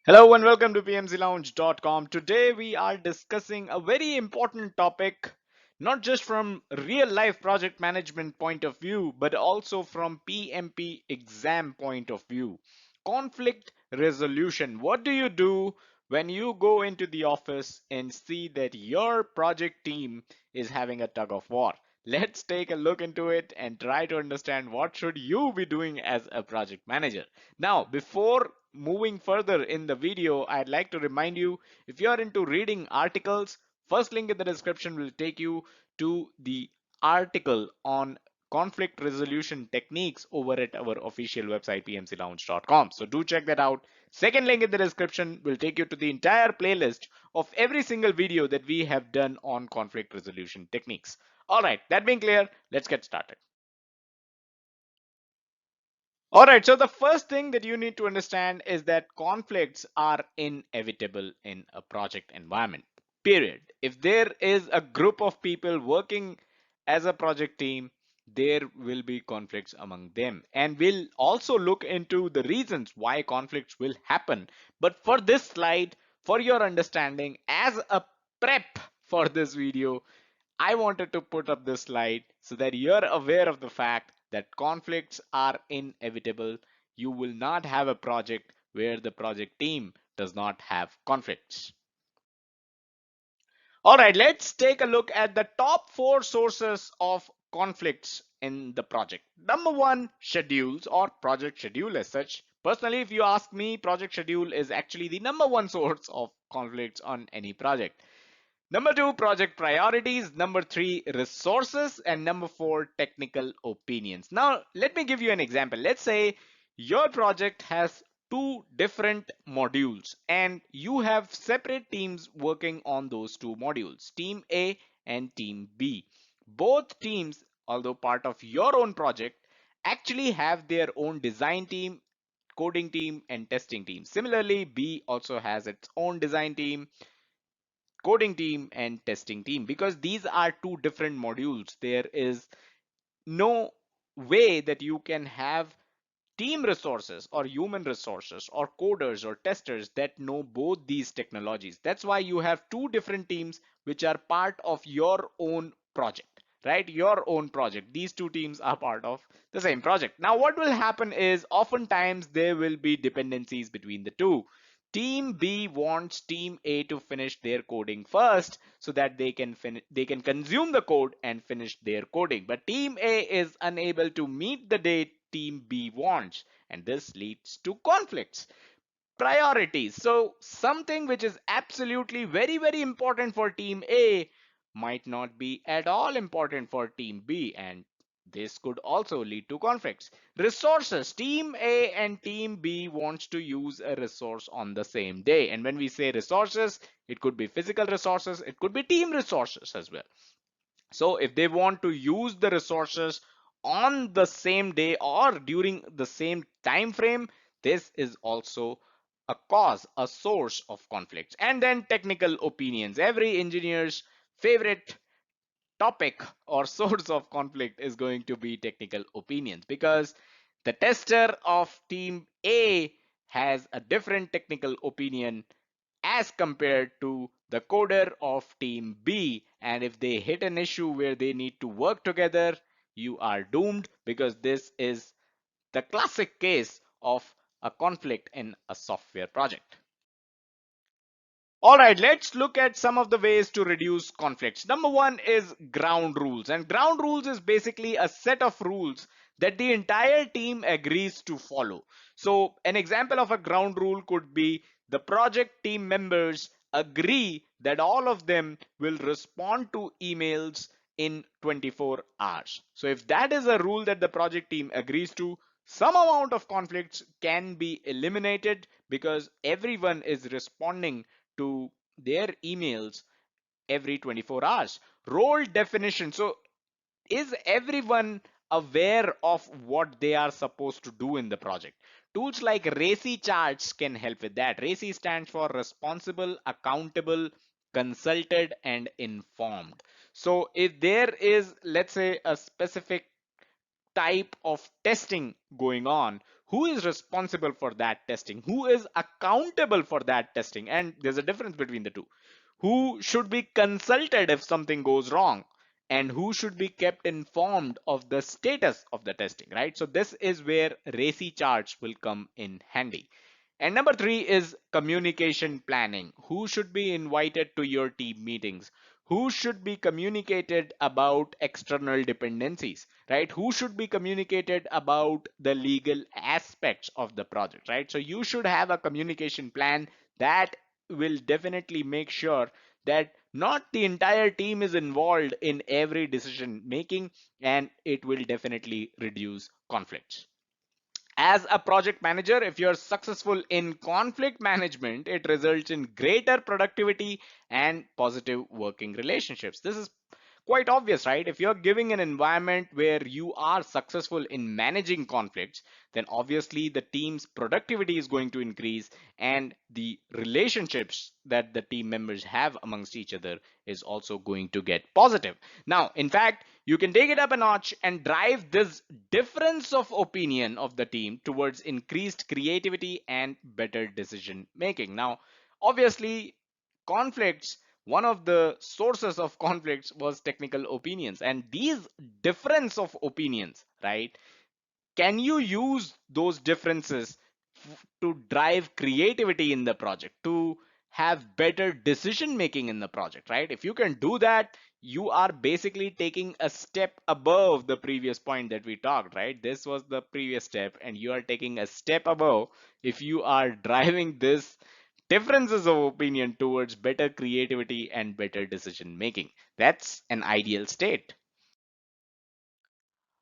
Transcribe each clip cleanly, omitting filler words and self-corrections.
Hello and welcome to pmclounge.com. Today we are discussing a very important topic, not just from real life project management point of view, but also from PMP exam point of view. Conflict resolution. What do you do when you go into the office and see that your project team is having a tug of war? Let's take a look into it and try to understand what should you be doing as a project manager. Now, before moving further in the video, I'd like to remind you, if you're into reading articles, first link in the description will take you to the article on conflict resolution techniques over at our official website pmclounge.com. So do check that out. Second link in the description will take you to the entire playlist of every single video that we have done on conflict resolution techniques. All right, that being clear, let's get started. All right, so the first thing that you need to understand is that conflicts are inevitable in a project environment, period. If there is a group of people working as a project team, there will be conflicts among them. And we'll also look into the reasons why conflicts will happen. But for this slide, for your understanding, as a prep for this video, I wanted to put up this slide so that you're aware of the fact that conflicts are inevitable. You will not have a project where the project team does not have conflicts. All right, let's take a look at the top 4 sources of conflicts in the project. Number 1, schedules or project schedule as such. Personally, if you ask me, project schedule is actually the number 1 source of conflicts on any project. Number 2, project priorities. Number 3, resources. And number 4, technical opinions. Now, let me give you an example. Let's say your project has 2 different modules and you have separate teams working on those 2 modules, Team A and Team B. Both teams, although part of your own project, actually have their own design team, coding team, and testing team. Similarly, B also has its own design team, coding team, and testing team. Because these are 2 different modules, there is no way that you can have team resources or human resources or coders or testers that know both these technologies. That's why you have 2 different teams which are part of your own project, right? Your own project. These 2 teams are part of the same project. Now, what will happen is oftentimes there will be dependencies between the two. Team B wants team A to finish their coding first so that they can consume the code and finish their coding. But team A is unable to meet the date team B wants, and this leads to conflicts. Priorities. So something which is absolutely very important for team A might not be at all important for team B, and this could also lead to conflicts. Resources. Team A and team B wants to use a resource on the same day. And when we say resources, it could be physical resources, it could be team resources as well. So if they want to use the resources on the same day or during the same time frame, this is also a cause, a source of conflicts. And then technical opinions. Every engineer's favorite topic or source of conflict is going to be technical opinions, because the tester of team A has a different technical opinion as compared to the coder of team B. And if they hit an issue where they need to work together, you are doomed, because this is the classic case of a conflict in a software project. All right, let's look at some of the ways to reduce conflicts. Number 1 is ground rules. And ground rules is basically a set of rules that the entire team agrees to follow. So an example of a ground rule could be the project team members agree that all of them will respond to emails in 24 hours. So if that is a rule that the project team agrees to, some amount of conflicts can be eliminated because everyone is responding to their emails every 24 hours. Role definition. So is everyone aware of what they are supposed to do in the project? Tools like RACI charts can help with that. RACI stands for responsible, accountable, consulted, and informed. So if there is, let's say, a specific type of testing going on, who is responsible for that testing, who is accountable for that testing, and there's a difference between the two, who should be consulted if something goes wrong, and who should be kept informed of the status of the testing, right? So this is where RACI charts will come in handy. And number three is communication planning. Who should be invited to your team meetings? Who should be communicated about external dependencies, right? Who should be communicated about the legal aspects of the project, right? So you should have a communication plan that will definitely make sure that not the entire team is involved in every decision making, and it will definitely reduce conflicts. As a project manager, if you're successful in conflict management, it results in greater productivity and positive working relationships. This is quite obvious, right? If you're giving an environment where you are successful in managing conflicts, then obviously the team's productivity is going to increase, and the relationships that the team members have amongst each other is also going to get positive. Now, in fact, you can take it up a notch and drive this difference of opinion of the team towards increased creativity and better decision making. Now, obviously, conflicts, one of the sources of conflicts was technical opinions, and these difference of opinions, right, can you use those differences to drive creativity in the project, to have better decision making in the project, right? If you can do that, you are basically taking a step above the previous point that we talked, right? This was the previous step, and you are taking a step above if you are driving this differences of opinion towards better creativity and better decision making. That's an ideal state.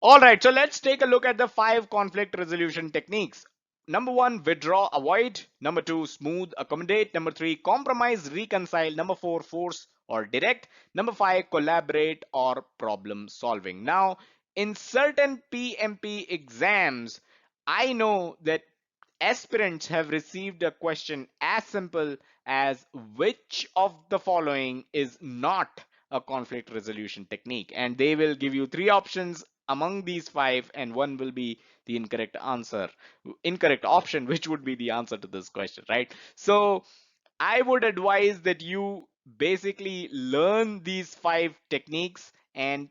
All right, so let's take a look at the 5 conflict resolution techniques. Number 1, withdraw, avoid. Number 2, smooth, accommodate. Number 3, compromise, reconcile. Number 4, force or direct. Number 5, collaborate or problem solving. Now, in certain PMP exams, I know that aspirants have received a question as simple as which of the following is not a conflict resolution technique, and they will give you 3 options among these 5, and one will be the incorrect option, which would be the answer to this question, right? So I would advise that you basically learn these 5 techniques and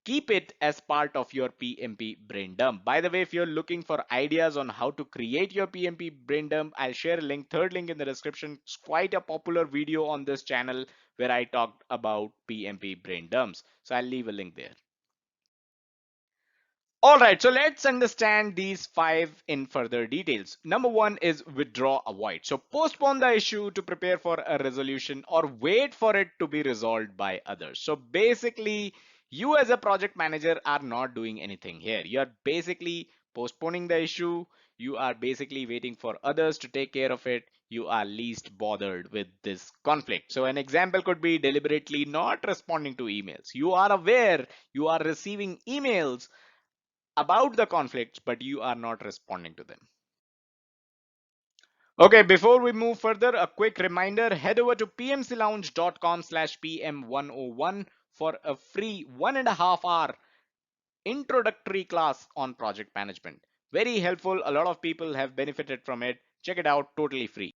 keep it as part of your PMP brain dump. By the way, if you're looking for ideas on how to create your PMP brain dump, I'll share a link, third link in the description. It's quite a popular video on this channel where I talked about PMP brain dumps. So I'll leave a link there. All right, so let's understand these 5 in further details. Number 1 is withdraw, avoid. So postpone the issue to prepare for a resolution or wait for it to be resolved by others. So basically, you as a project manager are not doing anything here. You're basically postponing the issue. You are basically waiting for others to take care of it. You are least bothered with this conflict. So an example could be deliberately not responding to emails. You are aware you are receiving emails about the conflicts, but you are not responding to them. Okay, before we move further, a quick reminder, head over to pmclounge.com/pm101 for a free 1.5 hour introductory class on project management. Very helpful. A lot of people have benefited from it. Check it out, totally free.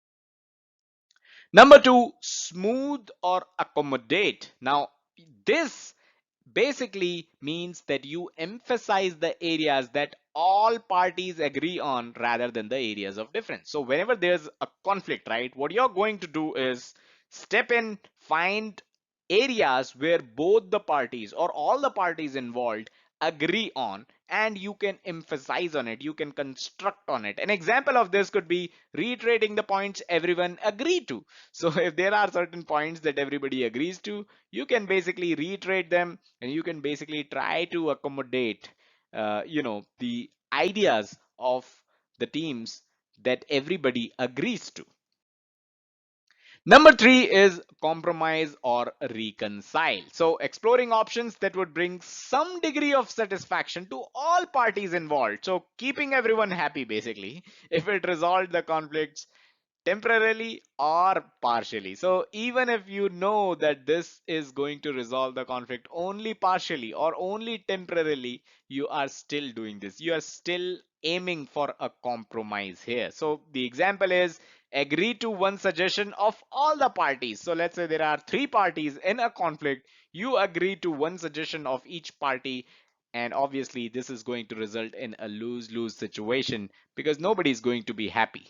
Number 2, smooth or accommodate. Now, this basically means that you emphasize the areas that all parties agree on rather than the areas of difference. So whenever there's a conflict, right, what you're going to do is step in, find areas where both the parties or all the parties involved agree on, and you can emphasize on it, you can construct on it. An example of this could be reiterating the points everyone agreed to. So if there are certain points that everybody agrees to, you can basically reiterate them, and you can basically try to accommodate the ideas of the teams that everybody agrees to. Number 3 is compromise or reconcile. So exploring options that would bring some degree of satisfaction to all parties involved. So keeping everyone happy basically. If it resolved the conflicts, temporarily or partially. So even if you know that this is going to resolve the conflict only partially or only temporarily, you are still doing this. You are still aiming for a compromise here. So the example is agree to one suggestion of all the parties. So let's say there are three parties in a conflict. You agree to one suggestion of each party, and obviously this is going to result in a lose-lose situation because nobody is going to be happy.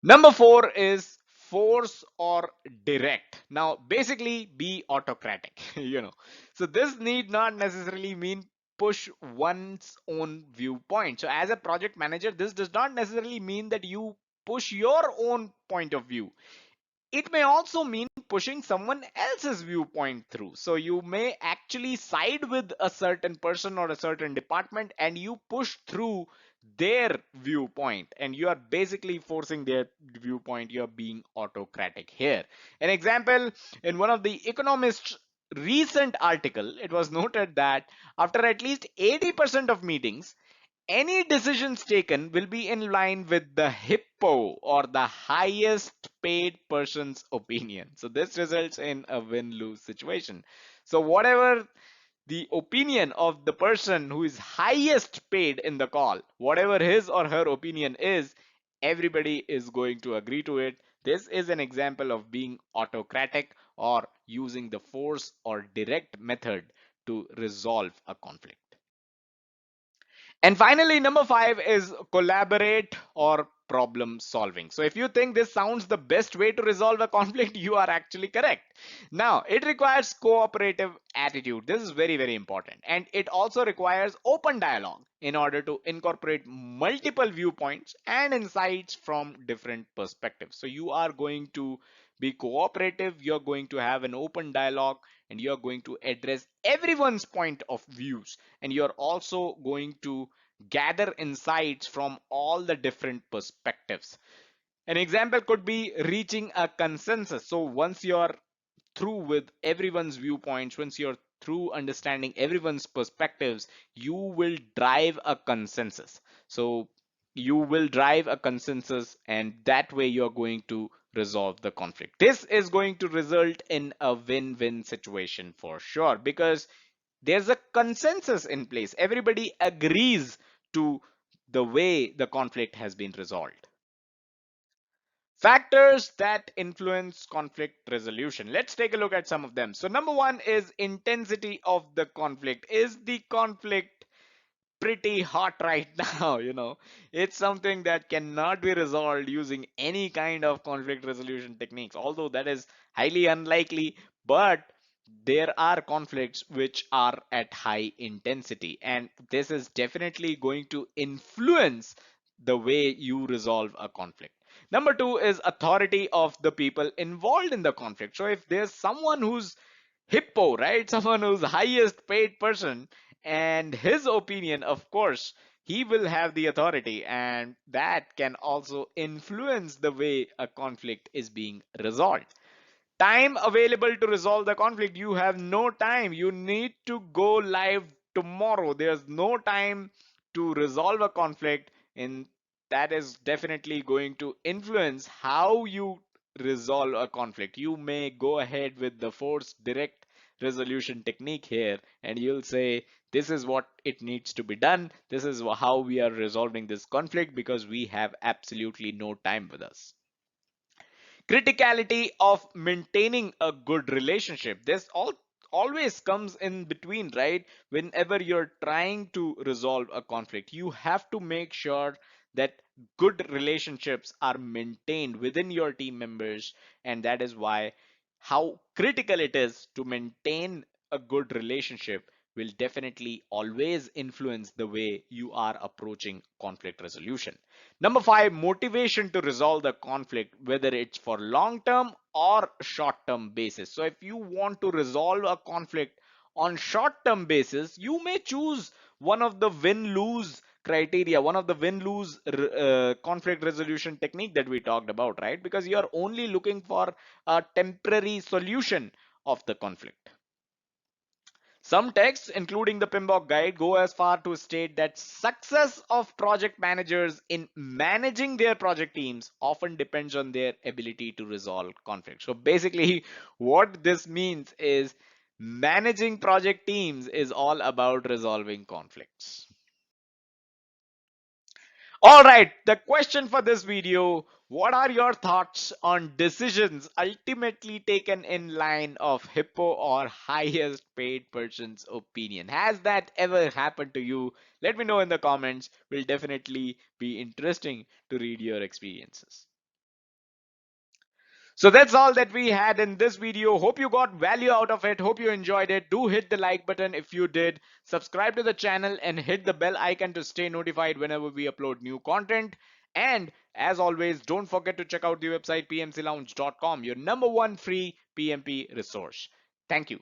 Number four is force or direct. Now, basically, be autocratic, you know. So this need not necessarily mean push one's own viewpoint. So as a project manager, this does not necessarily mean that you push your own point of view. It may also mean pushing someone else's viewpoint through. So you may actually side with a certain person or a certain department and you push through their viewpoint, and you are basically forcing their viewpoint. You're being autocratic here. An example, in one of the Economist's recent article, it was noted that after at least 80% of meetings, any decisions taken will be in line with the hippo or the highest paid person's opinion. So this results in a win-lose situation. So whatever the opinion of the person who is highest paid in the call, whatever his or her opinion is, everybody is going to agree to it. This is an example of being autocratic or using the force or direct method to resolve a conflict. And finally, number five is collaborate or problem solving. So if you think this sounds the best way to resolve a conflict, you are actually correct. Now, it requires cooperative attitude. This is very, very important. And it also requires open dialogue in order to incorporate multiple viewpoints and insights from different perspectives. So you are going to be cooperative, you're going to have an open dialogue, and you're going to address everyone's point of views, and you're also going to gather insights from all the different perspectives. An example could be reaching a consensus. So once you're through with everyone's viewpoints, once you're through understanding everyone's perspectives, you will drive a consensus. So you will drive a consensus, and that way you're going to resolve the conflict. This is going to result in a win-win situation for sure, because there's a consensus in place. Everybody agrees to the way the conflict has been resolved. Factors that influence conflict resolution. Let's take a look at some of them. So number one is intensity of the conflict. Is the conflict pretty hot right now? It's something that cannot be resolved using any kind of conflict resolution techniques, although that is highly unlikely. But there are conflicts which are at high intensity, and this is definitely going to influence the way you resolve a conflict. Number two is authority of the people involved in the conflict. So if there's someone who's hippo, right? Someone who's highest paid person, and his opinion, of course, he will have the authority, and that can also influence the way a conflict is being resolved. Time available to resolve the conflict. You have no time. You need to go live tomorrow. There's no time to resolve a conflict, and that is definitely going to influence how you resolve a conflict. You may go ahead with the force direct resolution technique here, and you'll say this is what it needs to be done. This is how we are resolving this conflict because we have absolutely no time with us. Criticality of maintaining a good relationship. This always comes in between, right? Whenever you're trying to resolve a conflict, you have to make sure that good relationships are maintained within your team members, and that is why how critical it is to maintain a good relationship will definitely always influence the way you are approaching conflict resolution. Number five, motivation to resolve the conflict, whether it's for long term or short term basis. So if you want to resolve a conflict on short term basis, you may choose one of the win lose criteria, one of the win lose conflict resolution technique that we talked about, right? Because you are only looking for a temporary solution of the conflict. Some texts, including the PMBOK guide, go as far to state that success of project managers in managing their project teams often depends on their ability to resolve conflict. So basically, what this means is managing project teams is all about resolving conflicts. All right, the question for this video, what are your thoughts on decisions ultimately taken in line of hippo or highest paid person's opinion? Has that ever happened to you? Let me know in the comments. Will definitely be interesting to read your experiences. So that's all that we had in this video. Hope you got value out of it. Hope you enjoyed it. Do hit the like button if you did. Subscribe to the channel and hit the bell icon to stay notified whenever we upload new content. And as always, don't forget to check out the website pmclounge.com, your number one free PMP resource. Thank you.